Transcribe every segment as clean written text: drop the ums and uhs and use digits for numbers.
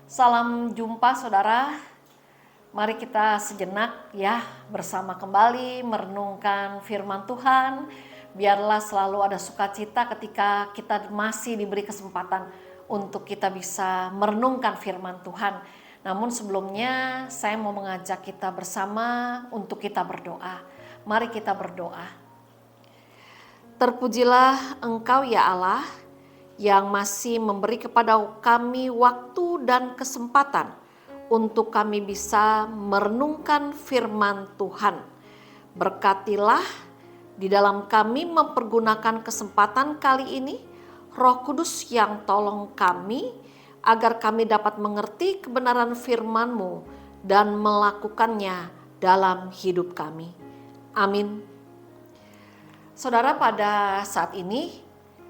Salam jumpa saudara, mari kita sejenak ya bersama kembali merenungkan firman Tuhan. Biarlah selalu ada sukacita ketika kita masih diberi kesempatan untuk kita bisa merenungkan firman Tuhan. Namun sebelumnya saya mau mengajak kita bersama untuk kita berdoa. Mari kita berdoa. Terpujilah Engkau ya Allah, yang masih memberi kepada kami waktu dan kesempatan untuk kami bisa merenungkan firman Tuhan. Berkatilah di dalam kami mempergunakan kesempatan kali ini, Roh Kudus yang tolong kami agar kami dapat mengerti kebenaran firman-Mu dan melakukannya dalam hidup kami. Amin. Saudara, pada saat ini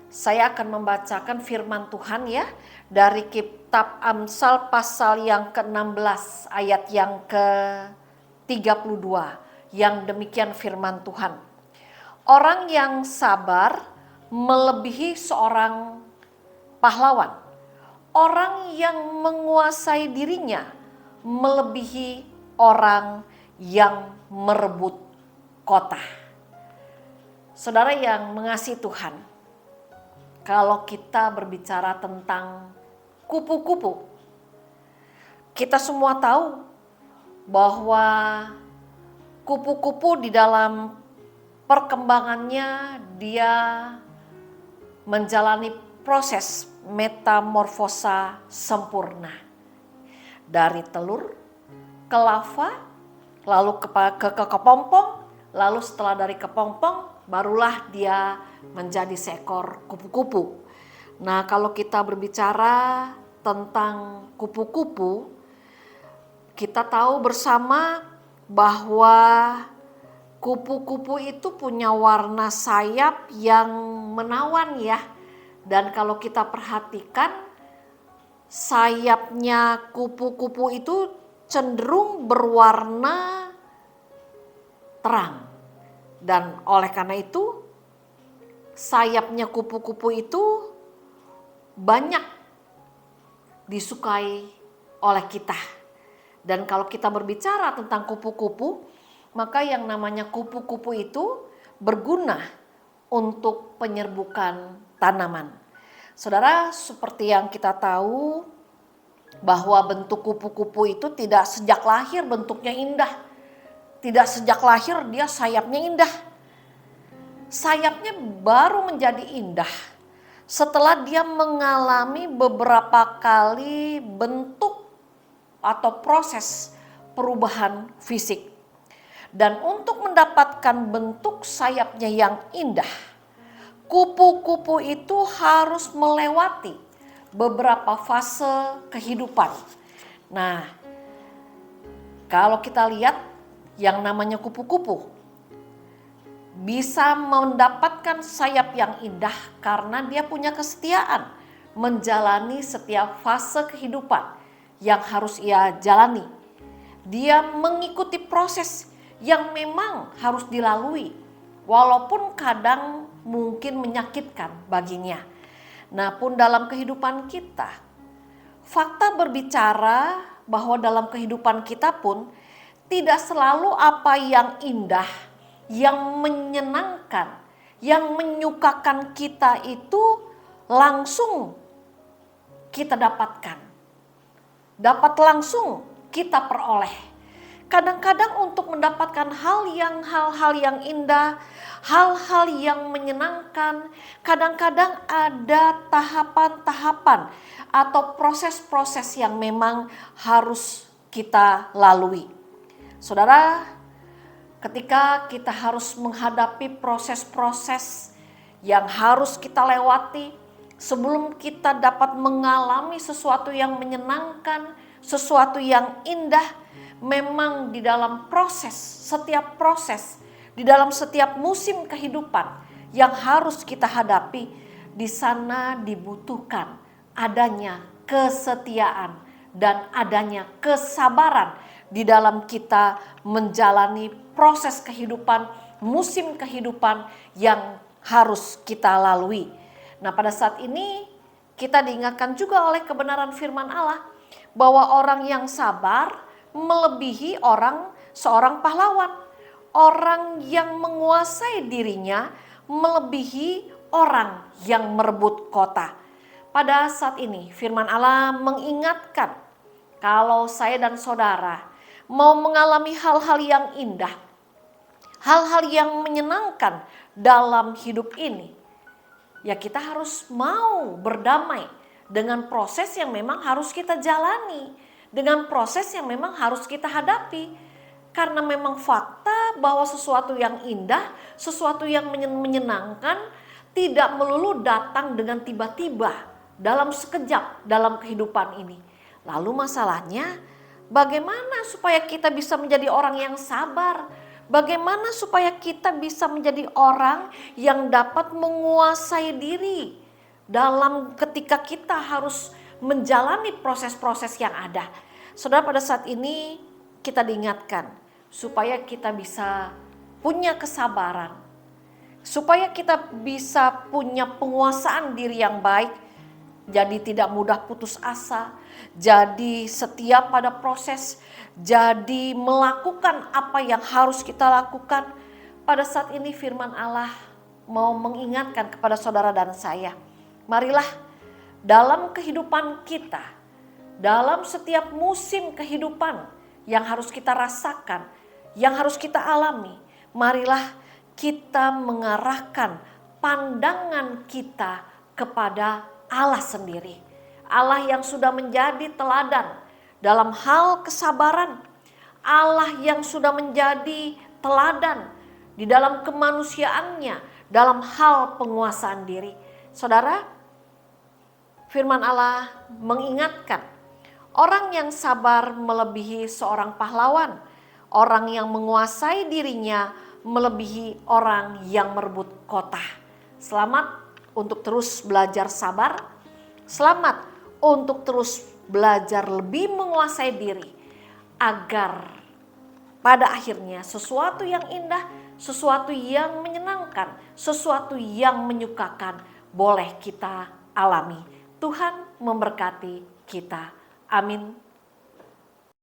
saya akan membacakan firman Tuhan ya dari kitab Amsal pasal yang ke-16 ayat yang ke-32 yang demikian firman Tuhan. Orang yang sabar melebihi seorang pahlawan. Orang yang menguasai dirinya melebihi orang yang merebut kota. Saudara yang mengasihi Tuhan, kalau kita berbicara tentang kupu-kupu, kita semua tahu bahwa kupu-kupu di dalam perkembangannya dia menjalani proses metamorfosa sempurna. Dari telur ke larva, lalu ke kepompong, lalu setelah dari kepompong barulah dia menjadi seekor kupu-kupu. Nah, kalau kita berbicara tentang kupu-kupu, kita tahu bersama bahwa kupu-kupu itu punya warna sayap yang menawan ya. Dan kalau kita perhatikan, sayapnya kupu-kupu itu cenderung berwarna terang. Dan oleh karena itu sayapnya kupu-kupu itu banyak disukai oleh kita. Dan kalau kita berbicara tentang kupu-kupu, maka yang namanya kupu-kupu itu berguna untuk penyerbukan tanaman. Saudara, seperti yang kita tahu bahwa bentuk kupu-kupu itu tidak sejak lahir bentuknya indah. Tidak sejak lahir dia sayapnya indah. Sayapnya baru menjadi indah setelah dia mengalami beberapa kali bentuk atau proses perubahan fisik. Dan untuk mendapatkan bentuk sayapnya yang indah, kupu-kupu itu harus melewati beberapa fase kehidupan. Nah, kalau kita lihat yang namanya kupu-kupu bisa mendapatkan sayap yang indah karena dia punya kesetiaan menjalani setiap fase kehidupan yang harus ia jalani. Dia mengikuti proses yang memang harus dilalui walaupun kadang mungkin menyakitkan baginya. Nah, pun dalam kehidupan kita, fakta berbicara bahwa dalam kehidupan kita pun tidak selalu apa yang indah, yang menyenangkan, yang menyukakan kita itu langsung kita dapatkan. Dapat langsung kita peroleh. Kadang-kadang untuk mendapatkan hal-hal yang indah, hal-hal yang menyenangkan, kadang-kadang ada tahapan-tahapan atau proses-proses yang memang harus kita lalui. Saudara, ketika kita harus menghadapi proses-proses yang harus kita lewati sebelum kita dapat mengalami sesuatu yang menyenangkan, sesuatu yang indah, memang di dalam proses, di dalam setiap musim kehidupan yang harus kita hadapi, di sana dibutuhkan adanya kesetiaan dan adanya kesabaran di dalam kita menjalani proses kehidupan, musim kehidupan yang harus kita lalui. Nah, pada saat ini kita diingatkan juga oleh kebenaran firman Allah bahwa orang yang sabar melebihi seorang pahlawan. Orang yang menguasai dirinya melebihi orang yang merebut kota. Pada saat ini firman Allah mengingatkan kalau saya dan saudara mau mengalami hal-hal yang indah, hal-hal yang menyenangkan dalam hidup ini, ya kita harus mau berdamai dengan proses yang memang harus kita jalani, dengan proses yang memang harus kita hadapi. Karena memang fakta bahwa sesuatu yang indah, sesuatu yang menyenangkan tidak melulu datang dengan tiba-tiba dalam sekejap dalam kehidupan ini. Lalu masalahnya bagaimana supaya kita bisa menjadi orang yang sabar? Bagaimana supaya kita bisa menjadi orang yang dapat menguasai diri dalam ketika kita harus menjalani proses-proses yang ada. Saudara, pada saat ini kita diingatkan supaya kita bisa punya kesabaran, supaya kita bisa punya penguasaan diri yang baik, jadi tidak mudah putus asa, jadi setia pada proses, jadi melakukan apa yang harus kita lakukan. Pada saat ini firman Allah mau mengingatkan kepada saudara dan saya, marilah dalam kehidupan kita, dalam setiap musim kehidupan yang harus kita rasakan, yang harus kita alami, marilah kita mengarahkan pandangan kita kepada Allah sendiri. Allah yang sudah menjadi teladan dalam hal kesabaran. Allah yang sudah menjadi teladan di dalam kemanusiaannya, dalam hal penguasaan diri. Saudara, firman Allah mengingatkan, orang yang sabar melebihi seorang pahlawan. Orang yang menguasai dirinya melebihi orang yang merebut kota. Selamat untuk terus belajar sabar. Selamat untuk terus belajar lebih menguasai diri. Agar pada akhirnya sesuatu yang indah, sesuatu yang menyenangkan, sesuatu yang menyukakan boleh kita alami. Tuhan memberkati kita. Amin.